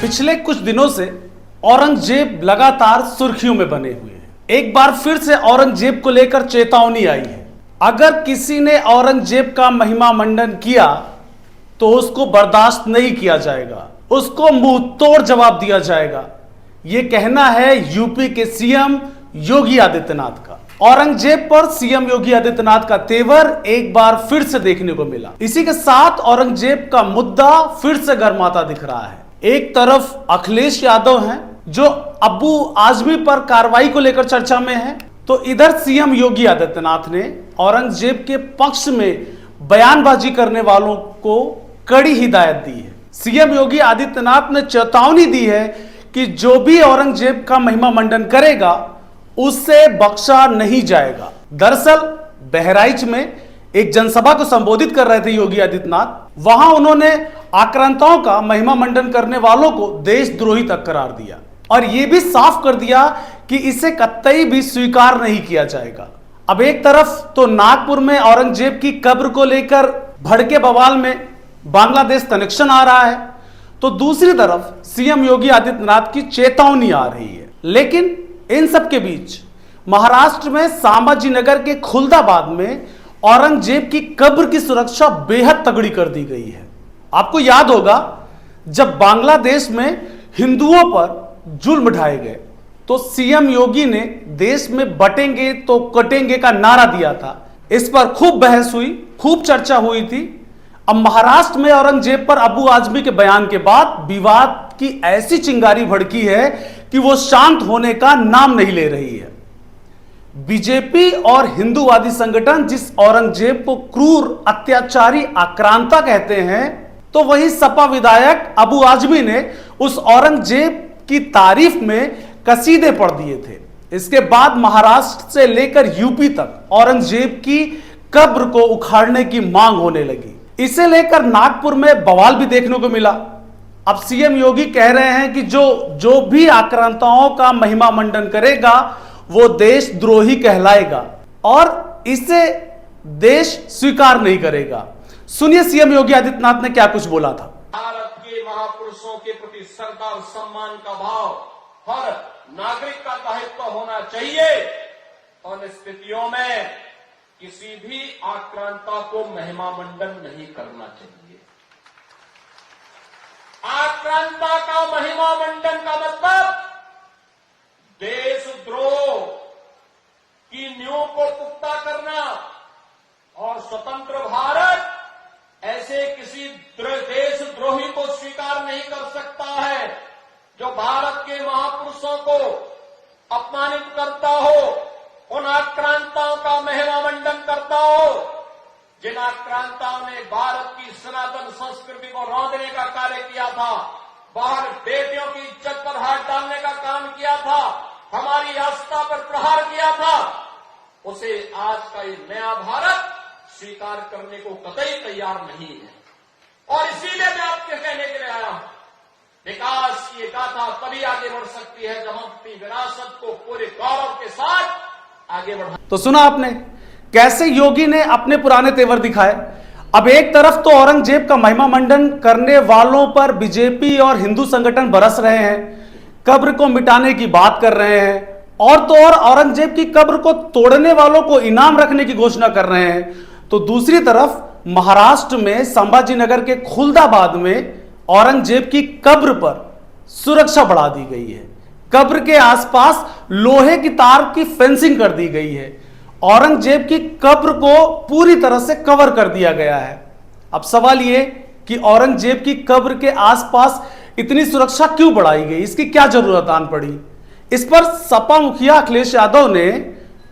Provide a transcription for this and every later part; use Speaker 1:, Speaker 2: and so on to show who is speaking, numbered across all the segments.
Speaker 1: पिछले कुछ दिनों से औरंगजेब लगातार सुर्खियों में बने हुए हैं। एक बार फिर से औरंगजेब को लेकर चेतावनी आई है। अगर किसी ने औरंगजेब का महिमा मंडन किया तो उसको बर्दाश्त नहीं किया जाएगा, उसको मुंह तोड़ जवाब दिया जाएगा। यह कहना है यूपी के सीएम योगी आदित्यनाथ का। औरंगजेब पर सीएम योगी आदित्यनाथ का तेवर एक बार फिर से देखने को मिला। इसी के साथ औरंगजेब का मुद्दा फिर से गर्माता दिख रहा है। एक तरफ अखिलेश यादव हैं जो अबू आजमी पर कार्रवाई को लेकर चर्चा में है, तो इधर सीएम योगी आदित्यनाथ ने औरंगजेब के पक्ष में बयानबाजी करने वालों को कड़ी हिदायत दी है। सीएम योगी आदित्यनाथ ने चेतावनी दी है कि जो भी औरंगजेब का महिमा मंडन करेगा उससे बख्शा नहीं जाएगा। दरअसल बहराइच में एक जनसभा को संबोधित कर रहे थे योगी आदित्यनाथ। वहां उन्होंने आक्रांताओं का महिमा मंडन करने वालों को देशद्रोही तक करार दिया और यह भी साफ कर दिया कि इसे कतई भी स्वीकार नहीं किया जाएगा। अब एक तरफ तो नागपुर में औरंगजेब की कब्र को लेकर भड़के बवाल में बांग्लादेश कनेक्शन आ रहा है, तो दूसरी तरफ सीएम योगी आदित्यनाथ की चेतावनी आ रही है। लेकिन इन सब के बीच महाराष्ट्र में संभाजीनगर के खुलदाबाद में औरंगजेब की कब्र की सुरक्षा बेहद तगड़ी कर दी गई है। आपको याद होगा जब बांग्लादेश में हिंदुओं पर जुल्म ढाए गए तो सीएम योगी ने देश में बटेंगे तो कटेंगे का नारा दिया था। इस पर खूब बहस हुई, खूब चर्चा हुई थी। अब महाराष्ट्र में औरंगजेब पर अबू आजमी के बयान के बाद विवाद की ऐसी चिंगारी भड़की है कि वो शांत होने का नाम नहीं ले रही है। बीजेपी और हिंदूवादी संगठन जिस औरंगजेब को क्रूर, अत्याचारी, आक्रांता कहते हैं, तो वही सपा विधायक अबू आजमी ने उस औरंगजेब की तारीफ में कसीदे पढ़ दिए थे। इसके बाद महाराष्ट्र से लेकर यूपी तक औरंगजेब की कब्र को उखाड़ने की मांग होने लगी। इसे लेकर नागपुर में बवाल भी देखने को मिला। अब सीएम योगी कह रहे हैं कि जो भी आक्रांताओं का महिमा मंडन करेगा वो देशद्रोही कहलाएगा और इसे देश स्वीकार नहीं करेगा। सुनिए सीएम योगी आदित्यनाथ ने क्या कुछ बोला था।
Speaker 2: भारत के महापुरुषों के प्रति श्रद्धा और सम्मान का भाव हर नागरिक का दायित्व होना चाहिए और इन स्थितियों में किसी भी आक्रांता को महिमा मंडन नहीं करना चाहिए। आक्रांता का महिमा मंडन का मतलब देशद्रोह की नींव को पुख्ता करना और स्वतंत्र भारत ऐसे किसी देशद्रोही को स्वीकार नहीं कर सकता है जो भारत के महापुरुषों को अपमानित करता हो, उन आक्रांताओं का महिमा मंडन करता हो जिन आक्रांताओं ने भारत की सनातन संस्कृति को रौंदने का कार्य किया था, बाहर बेटियों की इज्जत पर हाथ डालने का काम किया था, हमारी आस्था पर प्रहार किया था, उसे आज का ये नया भारत स्वीकार करने को कतई तैयार नहीं है। और इसीलिए मैं आपके कहने के लिए आया हूं, विकास की गाथा तभी आगे बढ़ सकती है जब हम अपनी विरासत को पूरे गौरव के साथ आगे बढ़ा।
Speaker 1: तो सुना आपने कैसे योगी ने अपने पुराने तेवर दिखाए। अब एक तरफ तो औरंगजेब का महिमा मंडन करने वालों पर बीजेपी और हिंदू संगठन बरस रहे हैं, कब्र को मिटाने की बात कर रहे हैं, और तो और औरंगजेब की कब्र को तोड़ने वालों को इनाम रखने की घोषणा कर रहे हैं। तो दूसरी तरफ महाराष्ट्र में संभाजीनगर के खुलदाबाद में औरंगजेब की कब्र पर सुरक्षा बढ़ा दी गई है। कब्र के आसपास लोहे की तार की फेंसिंग कर दी गई है। औरंगजेब की कब्र को पूरी तरह से कवर कर दिया गया है। अब सवाल यह कि औरंगजेब की कब्र के आसपास इतनी सुरक्षा क्यों बढ़ाई गई, इसकी क्या जरूरत आन पड़ी। इस पर सपा मुखिया अखिलेश यादव ने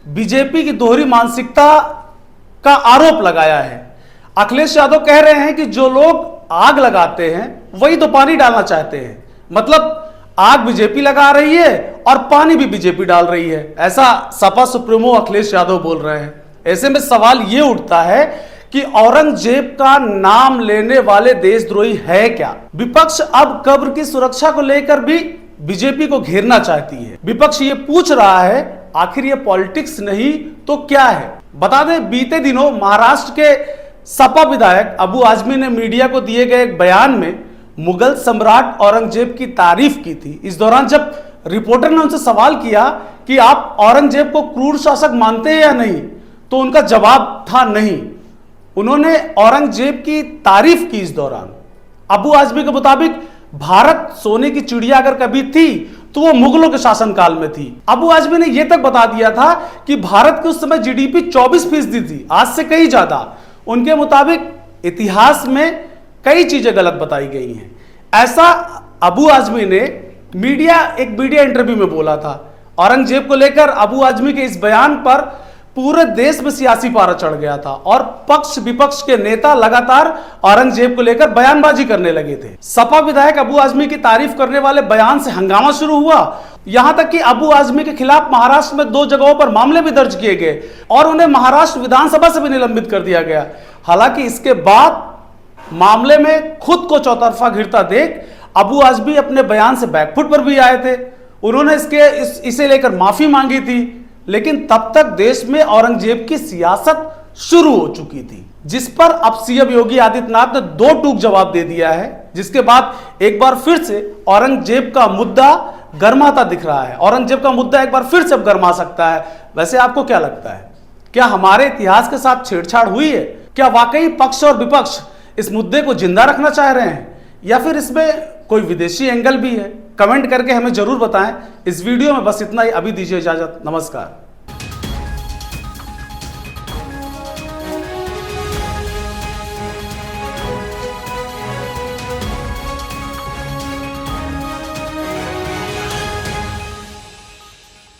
Speaker 1: बीजेपी की दोहरी मानसिकता का आरोप लगाया है। अखिलेश यादव कह रहे हैं कि जो लोग आग लगाते हैं वही तो पानी डालना चाहते हैं, मतलब आग बीजेपी लगा रही है और पानी भी बीजेपी डाल रही है, ऐसा सपा सुप्रीमो अखिलेश यादव बोल रहे हैं। ऐसे में सवाल यह उठता है कि औरंगजेब का नाम लेने वाले देशद्रोही है क्या। विपक्ष अब कब्र की सुरक्षा को लेकर भी बीजेपी को घेरना चाहती है। विपक्ष ये पूछ रहा है आखिर ये पॉलिटिक्स नहीं तो क्या है। बता दें बीते दिनों महाराष्ट्र के सपा विधायक अबू आजमी ने मीडिया को दिए गए एक बयान में मुगल सम्राट औरंगजेब की तारीफ की थी। इस दौरान जब रिपोर्टर ने उनसे सवाल किया कि आप औरंगजेब को क्रूर शासक मानते हैं या नहीं, तो उनका जवाब था नहीं। उन्होंने औरंगजेब की तारीफ की। इस दौरान अबू आजमी के मुताबिक भारत सोने की चिड़िया अगर कभी थी तो वो मुगलों के शासनकाल में थी। अबू आजमी ने यह तक बता दिया था कि भारत की उस समय जीडीपी 24% थी, आज से कहीं ज्यादा। उनके मुताबिक इतिहास में कई चीजें गलत बताई गई हैं। ऐसा अबू आजमी ने एक मीडिया इंटरव्यू में बोला था। औरंगजेब को लेकर अबू आजमी के इस बयान पर पूरे देश में सियासी पारा चढ़ गया था और पक्ष विपक्ष के नेता लगातार औरंगजेब को लेकर बयानबाजी करने लगे थे। सपा विधायक अबू आजमी की तारीफ करने वाले बयान से हंगामा शुरू हुआ। यहां तक कि अबू आजमी के खिलाफ महाराष्ट्र में 2 जगहों पर मामले भी दर्ज किए गए और उन्हें महाराष्ट्र विधानसभा से भी निलंबित कर दिया गया। हालांकि इसके बाद मामले में खुद को चौतरफा घिरता देख अबू आजमी अपने बयान से बैकफुट पर भी आए थे। उन्होंने इसे लेकर माफी मांगी थी, लेकिन तब तक देश में औरंगजेब की सियासत शुरू हो चुकी थी, जिस पर अब सीएम योगी आदित्यनाथ ने 2 टूक जवाब दे दिया है, जिसके बाद एक बार फिर से औरंगजेब का मुद्दा गर्माता दिख रहा है। औरंगजेब का मुद्दा एक बार फिर से अब गर्मा सकता है। वैसे आपको क्या लगता है, क्या हमारे इतिहास के साथ छेड़छाड़ हुई है? क्या वाकई पक्ष और विपक्ष इस मुद्दे को जिंदा रखना चाह रहे हैं, या फिर इसमें कोई विदेशी एंगल भी है? कमेंट करके हमें जरूर बताएं। इस वीडियो में बस इतना ही। अभी दीजिए इजाजत। नमस्कार।